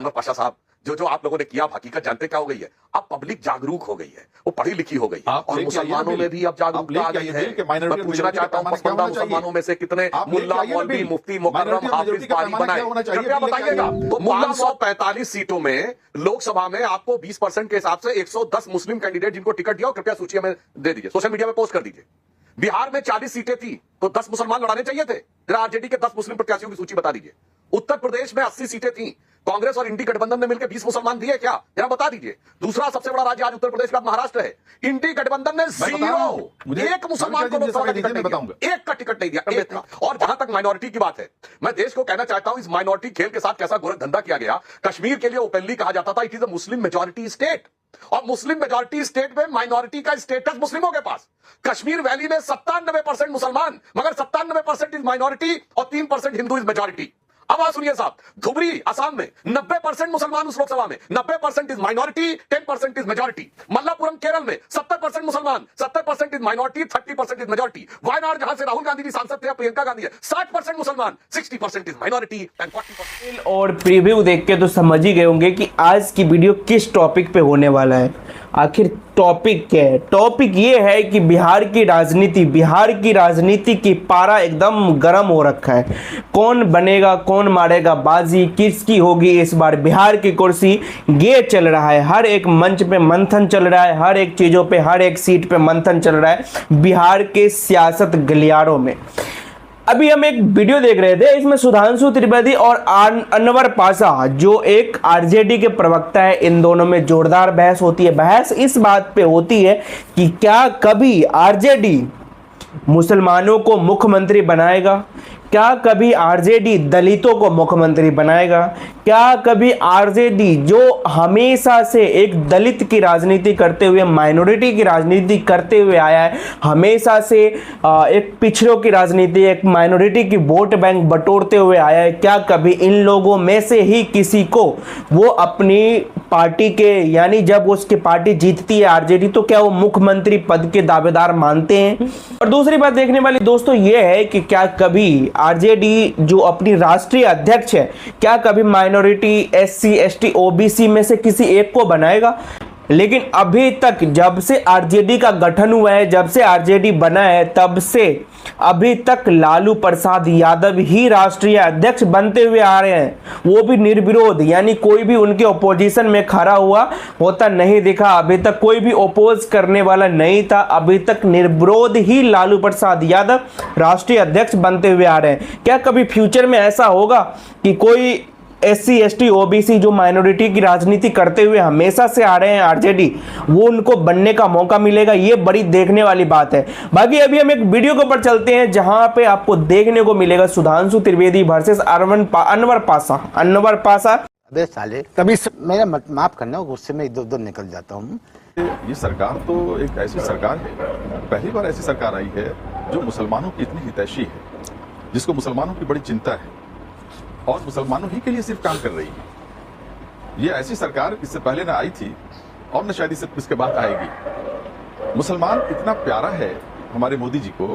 अनवर पाशा साहब, जो जो आप लोगों ने किया, हकीकत जानते क्या हो गई है? अब पब्लिक जागरूक हो गई है, वो पढ़ी लिखी हो गई है, और मुसलमानों में भी अब जागरूकता आ गई है। मैं पूछना चाहता हूँ, पसंदीदा मुसलमानों में से कितने मुल्ला, मौलवी, मुफ्ती, मुकर्रम, हाफिज, बारी बनाए, कृपया बताइएगा। तो 545 सीटों में लोकसभा में आपको 20% के हिसाब से 110 मुस्लिम कैंडिडेट जिनको टिकट दिया, कृपया सूची हमें दे दीजिए, सोशल मीडिया में पोस्ट कर दीजिए। बिहार में 40 सीटें थी, तो 10 मुसलमान लड़ाने चाहिए थे। जरा आरजेडी के 10 मुस्लिम प्रत्याशियों की सूची बता दीजिए। उत्तर प्रदेश में 80 सीटें थी, कांग्रेस और इंडी गठबंधन ने मिलकर 20 मुसलमान दिए क्या? जरा बता दीजिए। दूसरा सबसे बड़ा राज्य आज उत्तर प्रदेश का महाराष्ट्र है, इंडी गठबंधन ने 0, एक मुसलमान को लोकसभा का टिकट नहीं दिया, एक का टिकट नहीं दिया, एक का। और जहां तक माइनॉरिटी की बात है, मैं देश को कहना चाहता हूं, इस माइनॉरिटी खेल के साथ कैसा गोरख धंधा किया गया। कश्मीर के लिए ओपनली कहा जाता था, it is a Muslim majority state, और मुस्लिम मेजॉरिटी स्टेट में माइनॉरिटी का स्टेटस मुस्लिमों के पास। कश्मीर वैली में 97% मुसलमान, मगर 97% इज माइनॉरिटी और 3% हिंदू इज मेजॉरिटी। अब आप सुनिए साहब, धुबरी असम में 90% मुसलमान उस लोकसभा में, 90% is minority, 10% is majority. Malappuram Kerala में 70% मुसलमान, 70% is minority, 30% is majority. Wayanad जहां से राहुल गांधी जी सांसद थे, प्रियंका गांधी है, 60% मुसलमान, 60% इज माइनॉरिटी एंड 40%। और प्रीव्यू देख के तो समझ ही गए होंगे कि आज की वीडियो किस टॉपिक पे होने वाला है। आखिर टॉपिक क्या है? टॉपिक ये है कि बिहार की राजनीति की पारा एकदम गर्म हो रखा है। कौन बनेगा, कौन मारेगा बाजी, किसकी होगी इस बार बिहार की कुर्सी, ये चल रहा है। हर एक मंच पे मंथन चल रहा है, हर एक चीजों पे, हर एक सीट पे मंथन चल रहा है बिहार के सियासत गलियारों में। अभी हम एक वीडियो देख रहे थे, इसमें सुधांशु त्रिवेदी और अनवर पाशा जो एक आरजेडी के प्रवक्ता है, इन दोनों में जोरदार बहस होती है। बहस इस बात पे होती है कि क्या कभी आरजेडी मुसलमानों को मुख्यमंत्री बनाएगा, क्या कभी आरजेडी दलितों को मुख्यमंत्री बनाएगा, क्या कभी आरजेडी जो हमेशा से एक दलित की राजनीति करते हुए, माइनॉरिटी की राजनीति करते हुए आया है, हमेशा से एक पिछड़ों की राजनीति, एक माइनॉरिटी की वोट बैंक बटोरते हुए आया है, क्या कभी इन लोगों में से ही किसी को वो अपनी पार्टी के, यानी जब उसकी पार्टी जीतती है आरजेडी, तो क्या वो मुख्यमंत्री पद के दावेदार मानते हैं? और दूसरी बात देखने वाली दोस्तों ये है कि क्या कभी आरजेडी जो अपनी राष्ट्रीय अध्यक्ष है, क्या कभी माइनॉरिटी, एससी, एसटी, ओबीसी में से किसी एक को बनाएगा? लेकिन अभी तक जब से आरजेडी का गठन हुआ है, जब से आरजेडी बना है, तब से अभी तक लालू प्रसाद यादव ही राष्ट्रीय अध्यक्ष बनते हुए आ रहे हैं, वो भी निर्विरोध, यानी कोई भी उनके ओपोजिशन में खड़ा हुआ होता नहीं दिखा। अभी तक कोई भी ओपोज करने वाला नहीं था, अभी तक निर्विरोध ही लालू प्रसाद यादव राष्ट्रीय अध्यक्ष बनते हुए आ रहे हैं। क्या कभी फ्यूचर में ऐसा होगा कि कोई एससी, एसटी, ओबीसी जो माइनॉरिटी की राजनीति करते हुए हमेशा से आ रहे हैं आरजेडी, वो उनको बनने का मौका मिलेगा? ये बड़ी देखने वाली बात है। बाकी अभी हम एक वीडियो के ऊपर चलते हैं जहां पे आपको देखने को मिलेगा सुधांशु त्रिवेदी वर्सेस अनवर पाशा। अबे साले, कभी मेरा माफ करना, गुस्से में इधर उधर निकल जाता हूँ। ये सरकार तो एक ऐसी सरकार है, पहली बार ऐसी सरकार आई है जो मुसलमानों की इतनी हितैषी है, जिसको मुसलमानों की बड़ी चिंता है और मुसलमानों ही के लिए सिर्फ काम कर रही है। ये ऐसी सरकार इससे पहले ना आई थी और न शायद इसके बाद आएगी। मुसलमान इतना प्यारा है हमारे मोदी जी को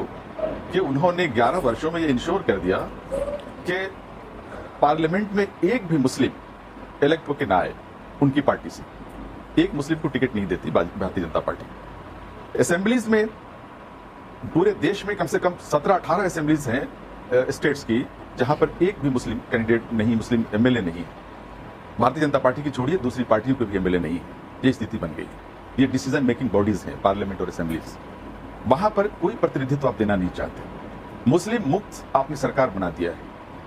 कि उन्होंने 11 वर्षों में ये इंश्योर कर दिया कि पार्लियामेंट में एक भी मुस्लिम इलेक्ट होकर ना आए उनकी पार्टी से। एक मुस्लिम को टिकट नहीं देती भारतीय जनता पार्टी। असेंबलीज में पूरे देश में कम से कम 17-18 असेंबलीज हैं स्टेट्स की, जहां पर एक भी मुस्लिम कैंडिडेट नहीं, मुस्लिम एमएलए नहीं। भारतीय जनता पार्टी की छोड़िए, दूसरी पार्टियों के भी एमएलए नहीं। ये स्थिति बन गई। ये डिसीजन मेकिंग बॉडीज हैं, पार्लियामेंट और असेंबलीज, वहां पर कोई प्रतिनिधित्व आप देना नहीं चाहते। मुस्लिम मुक्त आपने सरकार बना दिया है,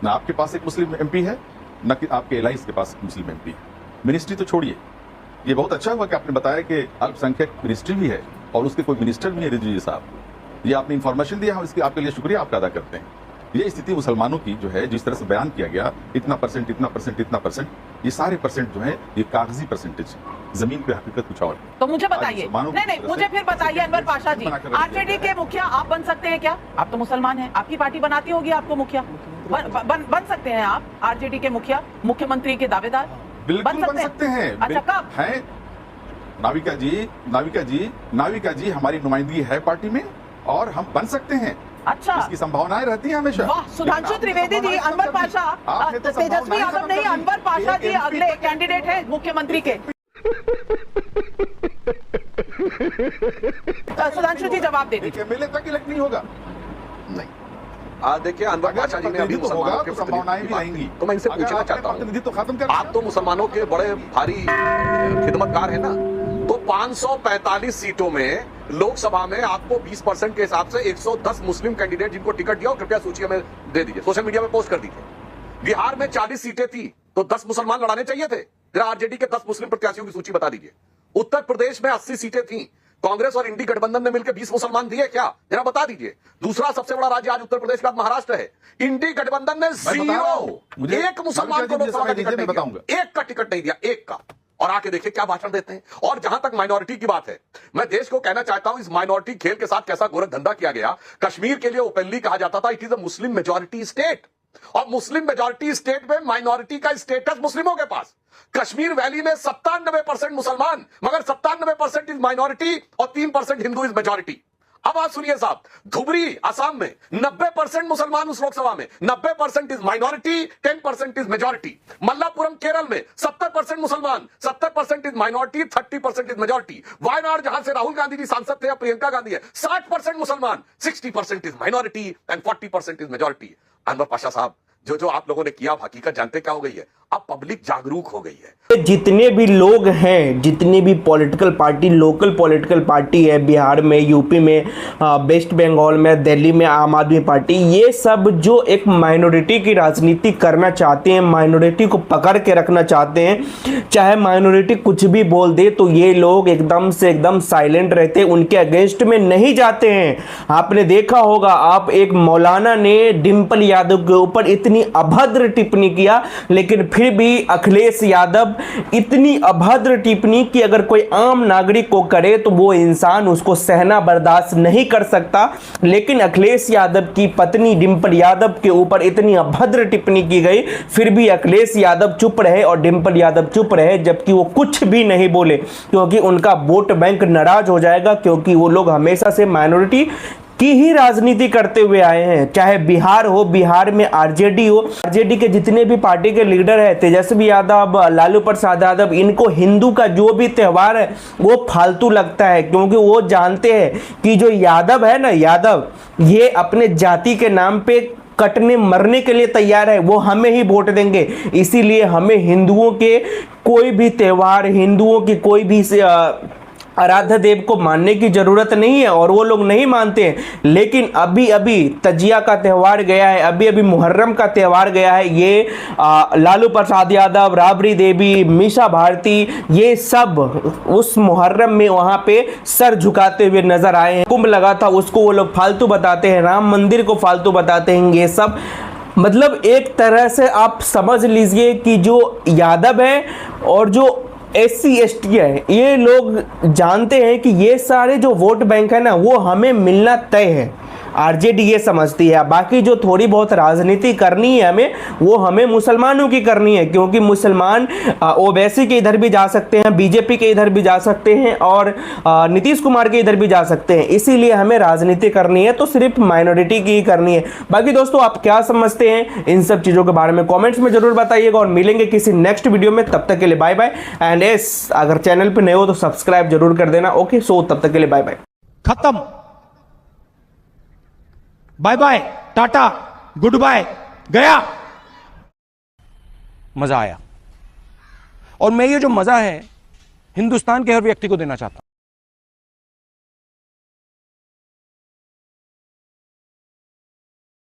ना आपके पास एक मुस्लिम एमपी है, न कि आपके एलाइज के पास मुस्लिम एमपी है। मिनिस्ट्री तो छोड़िए, ये बहुत अच्छा हुआ कि आपने बताया कि अल्पसंख्यक मिनिस्ट्री भी है और उसके कोई मिनिस्टर भी है रिजवी साहब। ये आपने इंफॉर्मेशन दिया, हम इसके आपके लिए शुक्रिया आपका अदा करते हैं। ये स्थिति मुसलमानों की जो है, जिस तरह से बयान किया गया, इतना परसेंट, इतना परसेंट, इतना परसेंट, ये सारे परसेंट जो है ये कागजी परसेंटेज, जमीन पे हकीकत कुछ और। तो मुझे बताइए, नहीं मुझे फिर बताइए अनवर पाशा जी, आरजेडी के मुखिया आप बन सकते हैं क्या? आप तो मुसलमान हैं, आपकी पार्टी बनाती होगी आपको मुखिया, बन सकते हैं आप आरजेडी के मुखिया, मुख्यमंत्री के दावेदार? बिल्कुल बन सकते हैं। अच्छा, कब है? नाविका जी हमारी नुमाइंदगी है पार्टी में और हम बन सकते हैं। अच्छा, इसकी संभावनाएं रहती हैं हमेशा। वाह, सुधांशु त्रिवेदी जी, अनवर पाशा, आपने तो तेजस्वी संभावनाएं यादव नहीं, समझ अनवर पाशा जी एक अगले कैंडिडेट हैं मुख्यमंत्री के। सुधांशु जी जवाब दे दीजिए। एमएलए तक इलेक्ट नहीं होगा। नहीं, देखिए अनवर पाशा जी ने अभी मुसलमानों के संभावनाएं भी रहेंगी। तो मैं इनसे पूछना चाहता हूँ, प्रतिनिधित्व खत्म कर, आप तो मुसलमानों के बड़े भारी खिदमतगार हैं ना, तो 545 सीटों में लोकसभा में आपको 20% के हिसाब से 110 मुस्लिम कैंडिडेट जिनको टिकट दिया, कृपया सूची हमें दे दीजिए, सोशल मीडिया में पोस्ट कर दीजिए। बिहार में 40 सीटें थी तो 10 मुसलमान लड़ाने चाहिए थे, जरा आरजेडी के 10 मुस्लिम प्रत्याशियों की सूची बता दीजिए। उत्तर प्रदेश में 80 सीटें थी, कांग्रेस और इंडी गठबंधन ने मिलकर 20 मुसलमान दिए क्या, जरा बता दीजिए। दूसरा सबसे बड़ा राज्य आज उत्तर प्रदेश के बाद महाराष्ट्र है, इंडी गठबंधन ने 0 एक मुसलमान को लोकसभा का टिकट नहीं दिया, एक का टिकट नहीं दिया, एक का। और आके देखिए क्या भाषण देते हैं। और जहां तक माइनॉरिटी की बात है, मैं देश को कहना चाहता हूं इस माइनॉरिटी खेल के साथ कैसा गोरख धंधा किया गया। कश्मीर के लिए ओपनली कहा जाता था it is a Muslim majority state, और मुस्लिम मेजॉरिटी स्टेट में माइनॉरिटी का स्टेटस मुस्लिमों के पास। कश्मीर वैली में 97% मुसलमान, मगर 97% इज माइनॉरिटी और 3% हिंदू इज मेजॉरिटी। अब आप सुनिए साहब, धुबरी असम में 90% मुसलमान उस लोकसभा में, 90% is minority, 10% is majority. Malappuram Kerala में 70% मुसलमान, 70% is minority, 30% is majority. Wayanad जहां से राहुल गांधी जी सांसद थे या प्रियंका गांधी है, 60% मुसलमान, 60% is minority and 40% is majority. Anwar Pasha साहब, जो आप लोगों ने किया, हकीकत जानते क्या हो गई है, अब पब्लिक जागरूक हो गई है। जितने भी लोग हैं, जितने भी political party, local political party है, बिहार में, यूपी में, वेस्ट बंगाल में, दिल्ली में आम आदमी पार्टी, ये सब जो एक माइनॉरिटी की राजनीति करना चाहते हैं, माइनॉरिटी को पकड़ के रखना चाहते हैं, चाहे माइनॉरिटी कुछ भी बोल दे तो ये लोग एकदम से एकदम साइलेंट रहते हैं, उनके अगेंस्ट में नहीं जाते हैं। आपने देखा होगा, आप एक मौलाना ने डिंपल यादव के ऊपर इतनी अभद्र टिप्पणी किया, लेकिन फिर भी अखिलेश यादव इतनी अभद्र टिप्पणी कि अगर कोई आम नागरिक को करे तो वो इंसान उसको सहना बर्दाश्त नहीं कर सकता, लेकिन अखिलेश यादव की पत्नी डिंपल यादव के ऊपर इतनी अभद्र टिप्पणी की गई, फिर भी अखिलेश यादव चुप रहे और डिंपल यादव चुप रहे, जबकि वो कुछ भी नहीं बोले, क्योंकि उनका वोट बैंक नाराज हो जाएगा, क्योंकि वो लोग हमेशा से माइनॉरिटी की ही राजनीति करते हुए आए हैं। चाहे बिहार हो, बिहार में आरजेडी हो, आरजेडी के जितने भी पार्टी के लीडर है, तेजस्वी यादव, लालू प्रसाद यादव, इनको हिंदू का जो भी त्योहार है वो फालतू लगता है, क्योंकि वो जानते हैं कि जो यादव है ना, यादव, ये अपने जाति के नाम पे कटने मरने के लिए तैयार है, वो हमें ही वोट देंगे। इसीलिए हमें हिंदुओं के कोई भी त्योहार, हिंदुओं की कोई भी आराध्य देव को मानने की जरूरत नहीं है, और वो लोग नहीं मानते हैं। लेकिन अभी अभी तजिया का त्यौहार गया है, अभी अभी मुहर्रम का त्यौहार गया है, ये लालू प्रसाद यादव, राबड़ी देवी, मीसा भारती, ये सब उस मुहर्रम में वहां पे सर झुकाते हुए नजर आए हैं। कुंभ लगा था, उसको वो लोग फालतू बताते हैं, राम मंदिर को फालतू बताते हैं। ये सब मतलब एक तरह से आप समझ लीजिए कि जो यादव है और जो SC ST है, ये लोग जानते हैं कि ये सारे जो वोट बैंक है ना, वो हमें मिलना तय है। आरजेडी ये समझती है। बाकी जो थोड़ी बहुत राजनीति करनी है हमें, वो हमें मुसलमानों की करनी है, क्योंकि मुसलमान ओवैसी के इधर भी जा सकते हैं, बीजेपी के इधर भी जा सकते हैं, और नीतीश कुमार के इधर भी जा सकते हैं। इसीलिए हमें राजनीति करनी है तो सिर्फ माइनॉरिटी की ही करनी है। बाकी दोस्तों, आप क्या समझते हैं इन सब चीज़ों के बारे में कॉमेंट्स में जरूर बताइएगा, और मिलेंगे किसी नेक्स्ट वीडियो में। तब तक के लिए बाय बाय, एंड यस, अगर चैनल पर नए हो तो सब्सक्राइब जरूर कर देना। ओके, सो तब तक के लिए बाय बाय, खत्म, bye bye, tata, goodbye, गया। मजा आया, और मैं ये जो मजा है हिंदुस्तान के हर व्यक्ति को देना चाहता हूं।